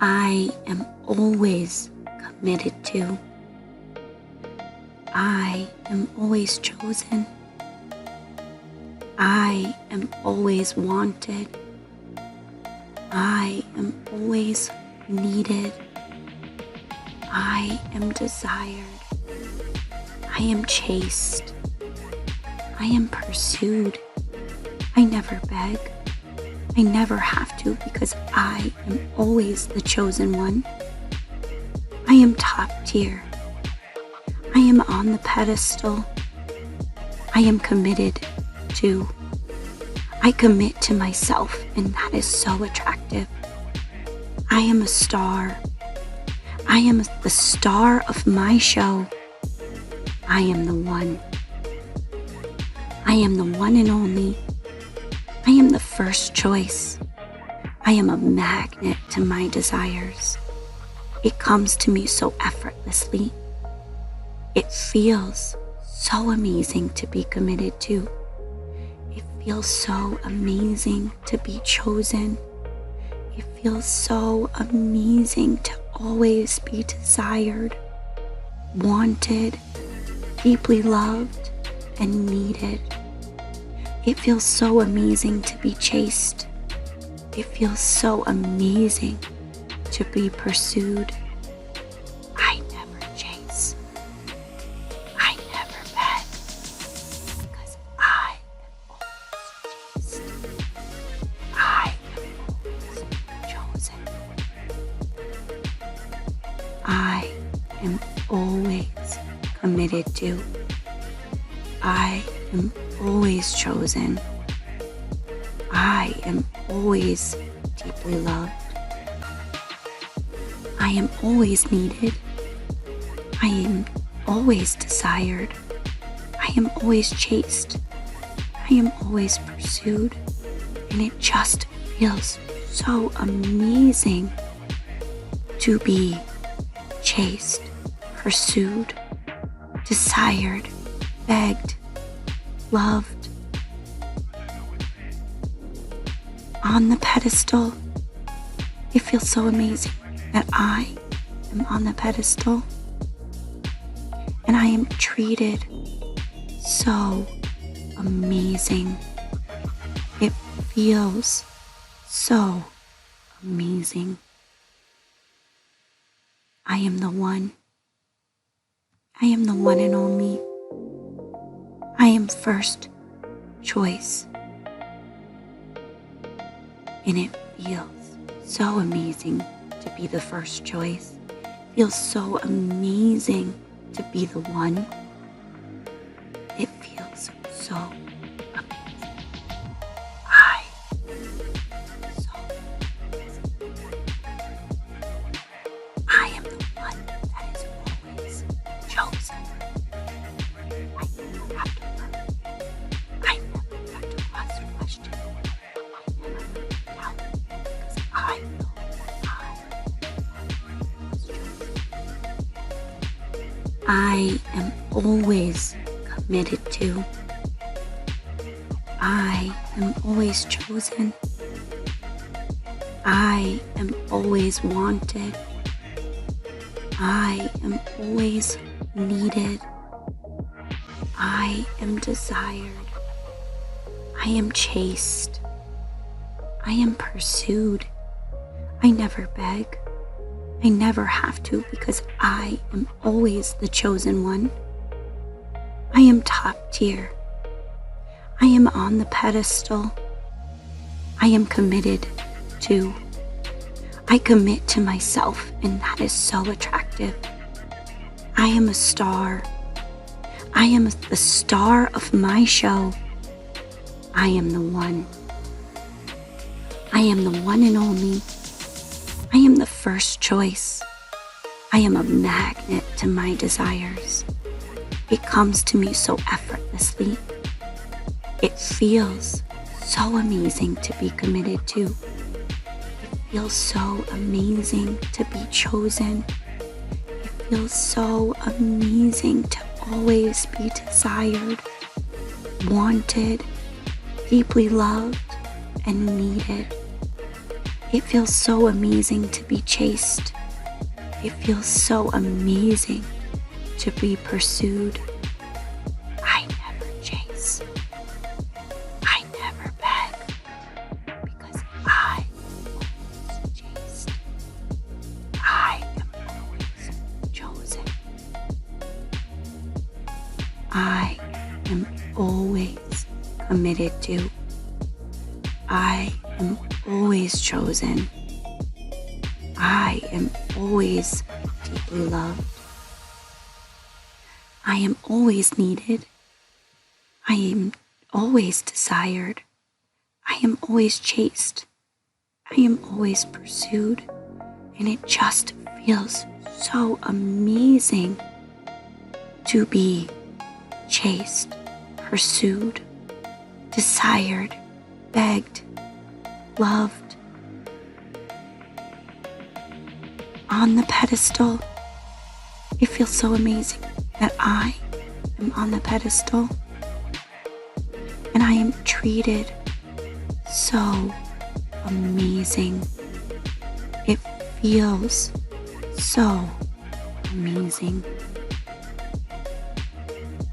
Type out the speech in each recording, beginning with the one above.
I am always committed to. I am always chosen. I am always wanted. I am always needed. I am desired. I am chased. I am pursued. I never beg. I never have to because I am always the chosen one. I am top tier. I am on the pedestal. I am committed to. I commit to myself, and that is so attractive. I am a star. I am the star of my show. I am the one. I am the one and only. I am the first choice. I am a magnet to my desires. It comes to me so effortlessly. It feels so amazing to be committed to. It feels so amazing to be chosen. It feels so amazing to always be desired, wanted, deeply loved, and needed. It feels so amazing to be chased. It feels so amazing to be pursued. I never chase. I never beg because I am always chased. I am always chosen. I am always committed to. I am always chosen. I am always deeply loved. I am always needed. I am always desired. I am always chased. I am always pursued. And it just feels so amazing to be chased, pursued, desired, begged, loved. On the pedestal, it feels so amazing that I am on the pedestal and I am treated so amazing. It feels so amazing. I am the one. I am the one and only. I am first choice. And it feels so amazing to be the first choice. It feels so amazing to be the one. It feels so amazing. I am so amazing. I am the one that is always chosen. I never have to worry. I never have to ask questions. I never have to doubt because I know I was chosen. I am always committed to. I am always chosen. I am always wanted. I am always needed. I am desired. I am chased. I am pursued. I never beg. I never have to because I am always the chosen one. I am top tier. I am on the pedestal. I am committed to. I commit to myself, and that is so attractive. I am a star. I am the star of my show. I am the one. I am the one and only. I am the first choice. I am a magnet to my desires. It comes to me so effortlessly. It feels so amazing to be committed to. It feels so amazing to be chosen. It feels so amazing to always be desired, wanted, deeply loved, and needed. It feels so amazing to be chased. It feels so amazing to be pursued. I never chase. I never beg, because I was chased. I am always chosen. I am always committed to. I am always chosen. I am always deeply loved. I am always needed. I am always desired. I am always chased. I am always pursued. And it just feels so amazing to be chased, pursued, desired, begged, loved, on the pedestal. It feels so amazing that I am on the pedestal and I am treated so amazing. It feels so amazing.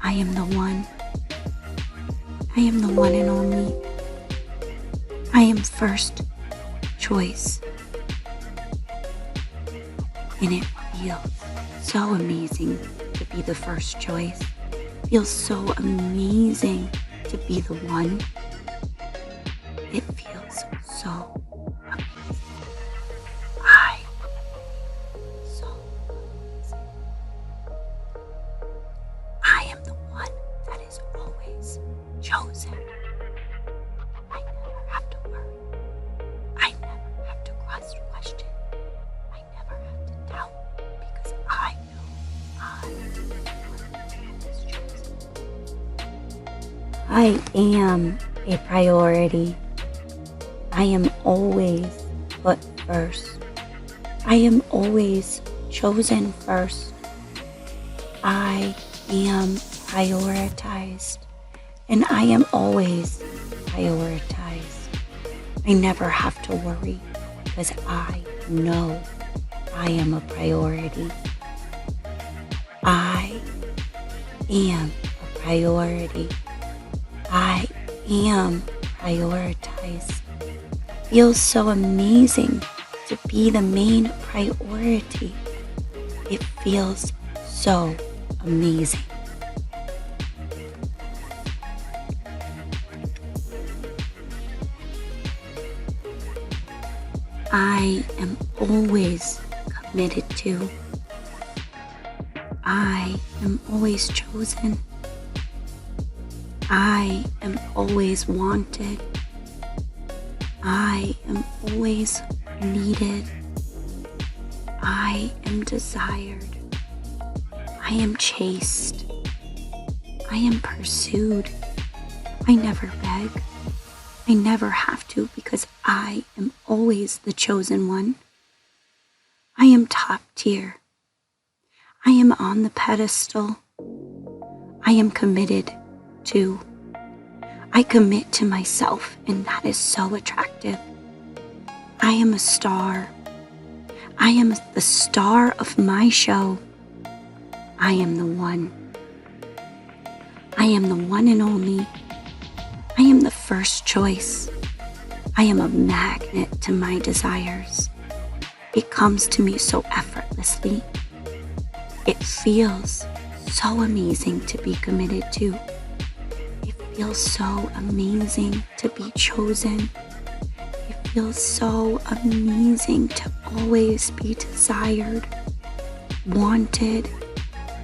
I am the one. I am the one and only. I am first choice. And it feels so amazing to be the first choice. It feels so amazing to be the one. It feels so amazing. I so amazing. I am the one that is always chosen. I never have to worry. I never have to question. I never have to doubt, because I know I am the one that is chosen. I am a priority. I am always put first. I am always chosen first. I am prioritized, and I am always prioritized. I never have to worry, because I know I am a priority. I am a priority. I am prioritized. Feels so amazing to be the main priority. It feels so amazing. I am always committed to. I am always chosen. I am always wanted. I am always needed. I am desired. I am chased. I am pursued. I never beg. I never have to, because I am always the chosen one. I am top tier. I am on the pedestal. I am committed to. I commit to myself, and that is so attractive. I am a star. I am the star of my show. I am the one. I am the one and only. I am the first choice. I am a magnet to my desires. It comes to me so effortlessly. It feels so amazing to be committed to. It feels so amazing to be chosen. It feels so amazing to always be desired, wanted,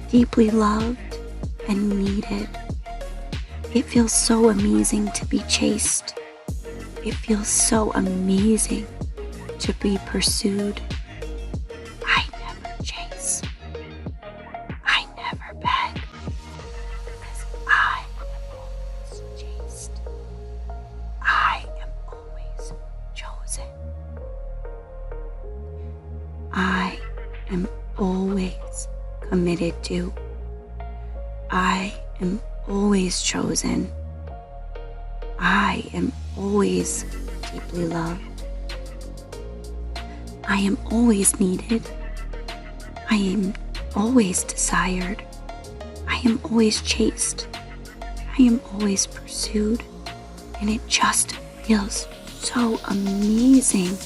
deeply loved, and needed. It feels so amazing to be chased. It feels so amazing to be pursued. I never chase. I never beg, because I am always chased. I am always chosen. I am always committed to. I am always chosen. I am always deeply loved. I am always needed. I am always desired. I am always chased. I am always pursued. And it just feels so amazing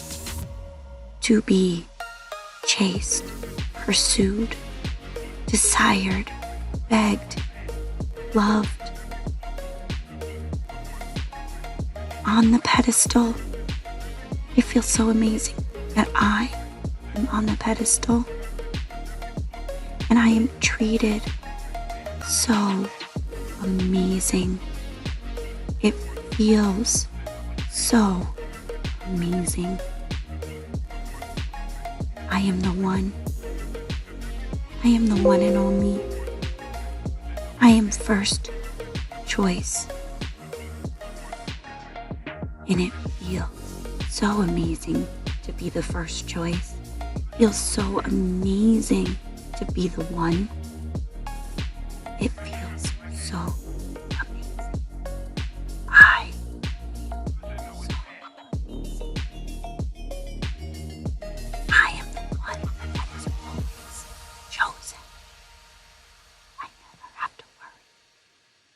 to be chased, pursued, desired, begged, loved. On the pedestal. It feels so amazing that I am on the pedestal and I am treated so amazing. It feels so amazing. I am the one. I am the one and only. I am first choice. And it feels so amazing to be the first choice. It feels so amazing to be the one. It feels so amazing. I feel so amazing. I am the one that is always chosen. I never have to worry.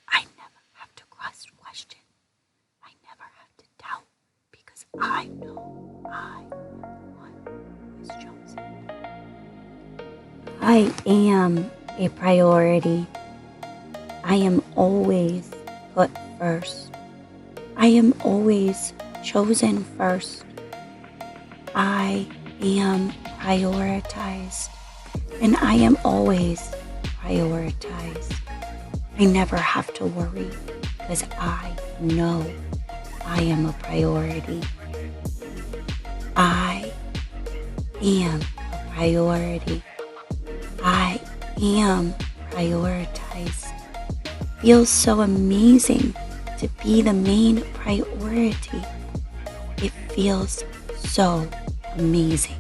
I never have to question. I never have to doubt because I know I am the one who is chosen. I am a priority. I am always put first. I am always chosen first. I am prioritized, and I am always prioritized. I never have to worry because I know I am a priority. I am a priority. I am prioritized. Feels so amazing to be the main priority. It feels so amazing.